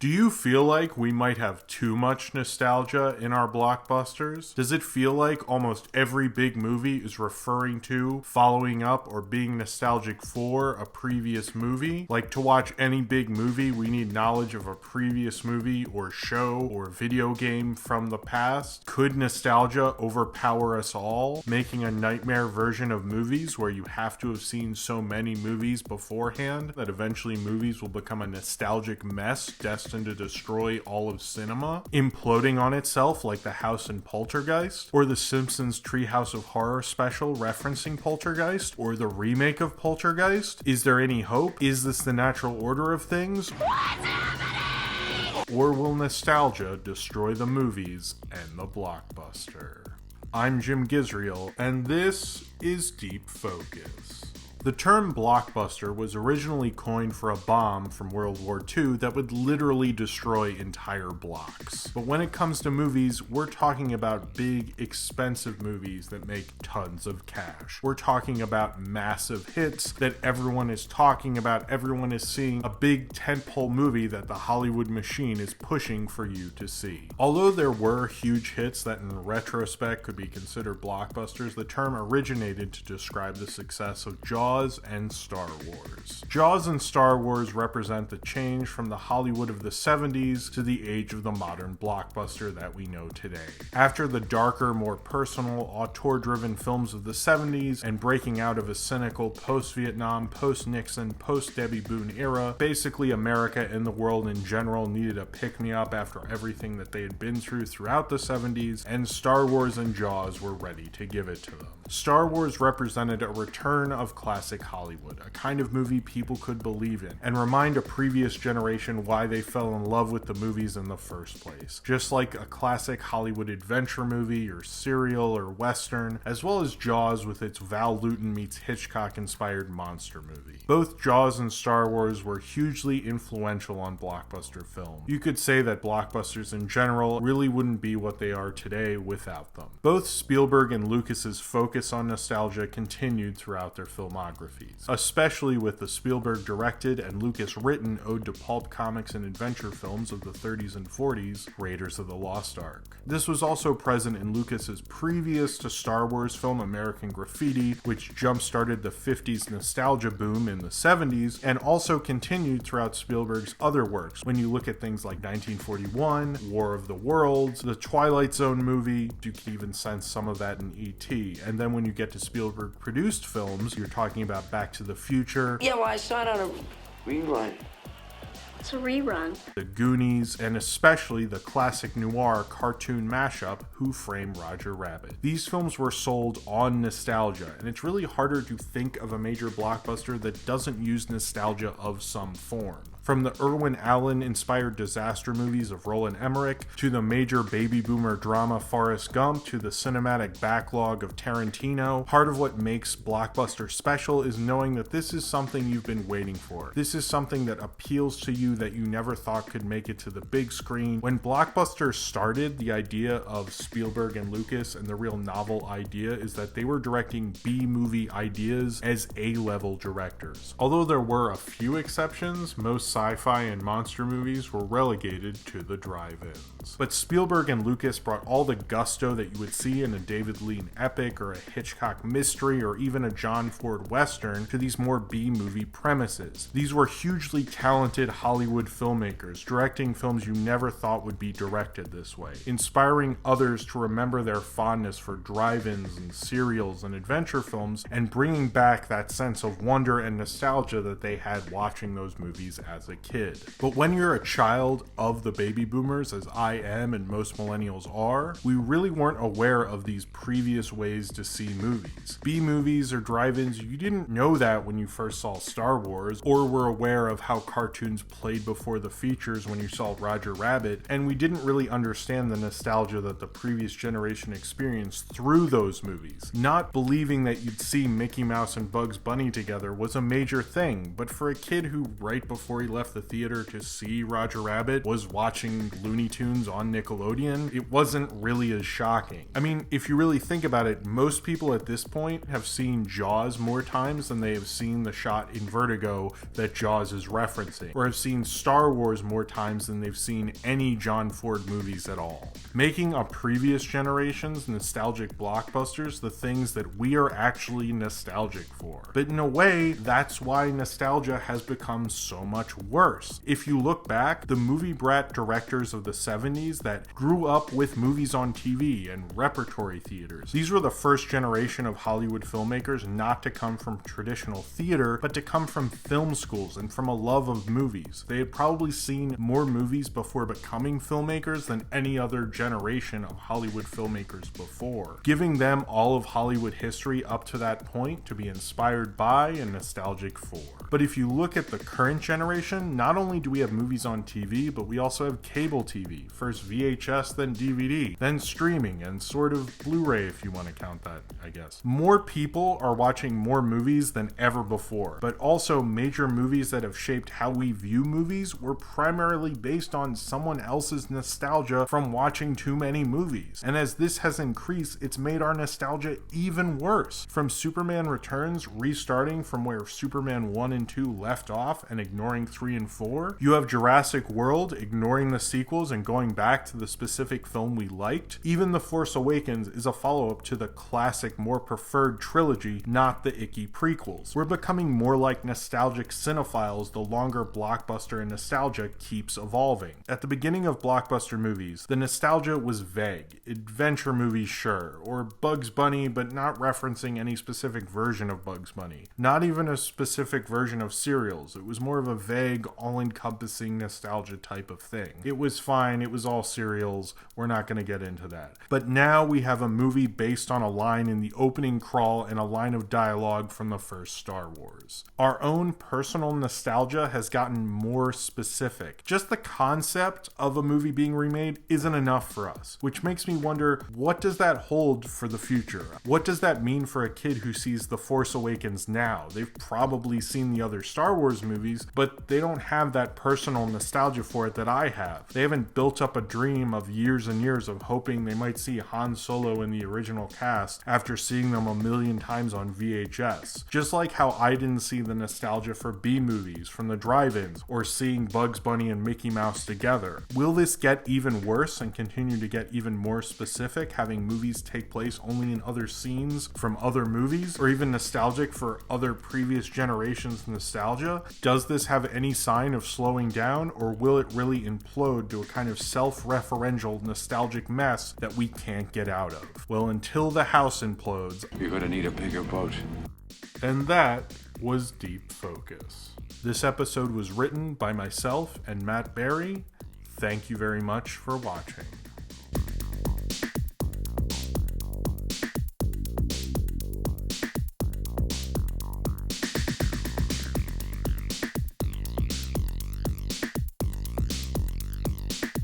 Do you feel like we might have too much nostalgia in our blockbusters? Does it feel like almost every big movie is referring to, following up, or being nostalgic for a previous movie? Like, to watch any big movie, we need knowledge of a previous movie or show or video game from the past? Could nostalgia overpower us all, making a nightmare version of movies where you have to have seen so many movies beforehand that eventually movies will become a nostalgic mess destined to destroy all of cinema, imploding on itself like the house in Poltergeist, or the Simpsons Treehouse of Horror special referencing Poltergeist, or the remake of Poltergeist? Is there any hope? Is this the natural order of things? What's happening? Or will nostalgia destroy the movies and the blockbuster? I'm Jim Gisriel, and this is Deep Focus. The term blockbuster was originally coined for a bomb from World War II that would literally destroy entire blocks. But when it comes to movies, we're talking about big, expensive movies that make tons of cash. We're talking about massive hits that everyone is talking about, everyone is seeing, a big tentpole movie that the Hollywood machine is pushing for you to see. Although there were huge hits that in retrospect could be considered blockbusters, the term originated to describe the success of Jaws and Star Wars. Jaws and Star Wars represent the change from the Hollywood of the 70s to the age of the modern blockbuster that we know today. After the darker, more personal, auteur-driven films of the 70s and breaking out of a cynical post-Vietnam, post-Nixon, post-Debbie Boone era, basically America and the world in general needed a pick-me-up after everything that they had been through throughout the 70s, and Star Wars and Jaws were ready to give it to them. Star Wars represented a return of classic Hollywood, a kind of movie people could believe in, and remind a previous generation why they fell in love with the movies in the first place. Just like a classic Hollywood adventure movie, or serial, or western, as well as Jaws with its Val Lewton meets Hitchcock-inspired monster movie. Both Jaws and Star Wars were hugely influential on blockbuster film. You could say that blockbusters in general really wouldn't be what they are today without them. Both Spielberg and Lucas's focus on nostalgia continued throughout their filmographies, especially with the Spielberg directed and Lucas written ode to pulp comics and adventure films of the 30s and 40s, Raiders of the Lost Ark. This was also present in Lucas's previous to Star Wars film American Graffiti, which jump-started the 50s nostalgia boom in the 70s, and also continued throughout Spielberg's other works. When you look at things like 1941, War of the Worlds, the Twilight Zone movie, you can even sense some of that in E.T., and then when you get to Spielberg-produced films, you're talking about Back to the Future. Yeah, well, I saw it on a rerun. It's a rerun. The Goonies, and especially the classic noir cartoon mashup, Who Framed Roger Rabbit. These films were sold on nostalgia, and it's really harder to think of a major blockbuster that doesn't use nostalgia of some form. From the Irwin Allen-inspired disaster movies of Roland Emmerich, to the major baby boomer drama Forrest Gump, to the cinematic backlog of Tarantino, part of what makes Blockbuster special is knowing that this is something you've been waiting for. This is something that appeals to you that you never thought could make it to the big screen. When Blockbuster started, the idea of Spielberg and Lucas and the real novel idea is that they were directing B-movie ideas as A-level directors. Although there were a few exceptions, most sci-fi and monster movies were relegated to the drive-ins. But Spielberg and Lucas brought all the gusto that you would see in a David Lean epic or a Hitchcock mystery or even a John Ford western to these more B-movie premises. These were hugely talented Hollywood filmmakers, directing films you never thought would be directed this way, inspiring others to remember their fondness for drive-ins and serials and adventure films, and bringing back that sense of wonder and nostalgia that they had watching those movies as a kid. But when you're a child of the baby boomers, as I am and most millennials are, we really weren't aware of these previous ways to see movies. B-movies or drive-ins, you didn't know that when you first saw Star Wars, or were aware of how cartoons played before the features when you saw Roger Rabbit, and we didn't really understand the nostalgia that the previous generation experienced through those movies. Not believing that you'd see Mickey Mouse and Bugs Bunny together was a major thing, but for a kid who right before he left the theater to see Roger Rabbit was watching Looney Tunes on Nickelodeon, it wasn't really as shocking. I mean, if you really think about it, most people at this point have seen Jaws more times than they have seen the shot in Vertigo that Jaws is referencing, or have seen Star Wars more times than they've seen any John Ford movies at all. Making a previous generation's nostalgic blockbusters the things that we are actually nostalgic for. But in a way, that's why nostalgia has become so much worse. If you look back, the movie brat directors of the 70s that grew up with movies on TV and repertory theaters, these were the first generation of Hollywood filmmakers not to come from traditional theater, but to come from film schools and from a love of movies. They had probably seen more movies before becoming filmmakers than any other generation of Hollywood filmmakers before, giving them all of Hollywood history up to that point to be inspired by and nostalgic for. But if you look at the current generation, not only do we have movies on TV, but we also have cable TV. First VHS, then DVD, then streaming, and sort of Blu-ray if you want to count that, I guess. More people are watching more movies than ever before, but also major movies that have shaped how we view movies were primarily based on someone else's nostalgia from watching too many movies. And as this has increased, it's made our nostalgia even worse. From Superman Returns restarting from where Superman 1 and 2 left off and ignoring 3 and 4, you have Jurassic World ignoring the sequels and going back to the specific film we liked. Even The Force Awakens is a follow-up to the classic, more preferred trilogy, not the icky prequels. We're becoming more like nostalgic cinephiles the longer blockbuster and nostalgia keeps evolving. At the beginning of blockbuster movies, the nostalgia was vague. Adventure movies, sure, or Bugs Bunny, but not referencing any specific version of Bugs Bunny. Not even a specific version of cereals. It was more of a vague, all-encompassing nostalgia type of thing. It was fine, it was all cereals, we're not going to get into that. But now we have a movie based on a line in the opening crawl and a line of dialogue from the first Star Wars. Our own personal nostalgia has gotten more specific. Just the concept of a movie being remade isn't enough for us, which makes me wonder, what does that hold for the future? What does that mean for a kid who sees The Force Awakens now? They've probably seen the other Star Wars movies, but they don't have that personal nostalgia for it that I have. They haven't built up a dream of years and years of hoping they might see Han Solo in the original cast after seeing them a million times on VHS. Just like how I didn't see the nostalgia for B-movies from the drive-ins or seeing Bugs Bunny and Mickey Mouse together. Will this get even worse and continue to get even more specific, having movies take place only in other scenes from other movies, or even nostalgic for other previous generations' nostalgia? Does this have any sign of slowing down, or will it really implode to a kind of self-referential nostalgic mess that we can't get out of? Well, until the house implodes, you're gonna need a bigger boat. And that was Deep Focus. This episode was written by myself and Matt Berry. Thank you very much for watching.